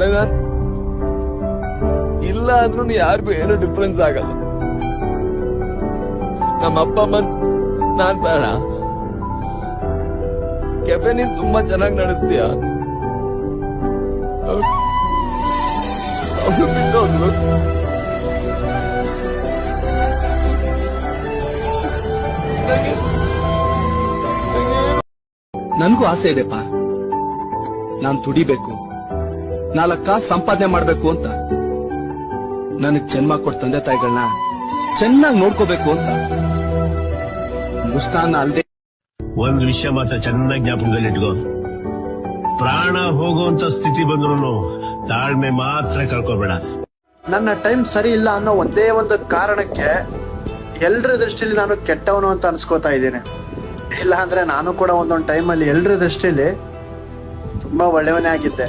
ಆದ್ರೆ ನಾನ್ ಇಲ್ಲ ಅಂದ್ರೂ ಯಾರಿಗೂ ಏನು ಡಿಫ್ರೆನ್ಸ್ ಆಗಲ್ಲ. ನಮ್ಮ ಅಪ್ಪ ಅಮ್ಮನ್ ನಾನ್ ಬೇಡ, ಕೆಫೆ ನೀನ್ ತುಂಬಾ ಚೆನ್ನಾಗಿ ನಡೆಸ್ತೀಯ, ಅವ್ರು ಬಿಟ್ಟೋದ್ರು. ನನ್ಗೂ ಆಸೆ ಇದೆಪ್ಪ, ನಾನ್ ದುಡಿಬೇಕು, 4 ಕಾಸು ಸಂಪಾದನೆ ಮಾಡ್ಬೇಕು ಅಂತ. ನನಗ್ ಜನ್ಮ ಕೊಟ್ಟ ತಂದೆ ತಾಯಿಗಳನ್ನ ಚೆನ್ನಾಗಿ ನೋಡ್ಕೋಬೇಕು ಅಂತ. ಮುಸ್ತಾನ ಅಲ್ದೆ ಒಂದ್ ವಿಷಯ ಮಾತ್ರ ಚೆನ್ನಾಗಿ ಜ್ಞಾಪಕದಲ್ಲಿ ಇಟ್ಕೋ, ಪ್ರಾಣ ಹೋಗುವಂತ ಸ್ಥಿತಿ ಬಂದ್ರು ತಾಳ್ಮೆ ಮಾತ್ರ ಕಳ್ಕೊಬೇಡ. ನನ್ನ ಟೈಮ್ ಸರಿ ಇಲ್ಲ ಅನ್ನೋ ಒಂದೇ ಒಂದು ಕಾರಣಕ್ಕೆ ಎಲ್ರ ದೃಷ್ಟಿಲಿ ನಾನು ಕೆಟ್ಟವನು ಅಂತ ಅನ್ಸ್ಕೋತಾ ಇದ್ದೀನಿ. ಇಲ್ಲ ಅಂದ್ರೆ ನಾನು ಕೂಡ ಒಂದೊಂದು ಟೈಮಲ್ಲಿ ಎಲ್ರ ದೃಷ್ಟಿಲಿ ತುಂಬಾ ಒಳ್ಳೆಯವನೇ ಆಗಿದ್ದೆ.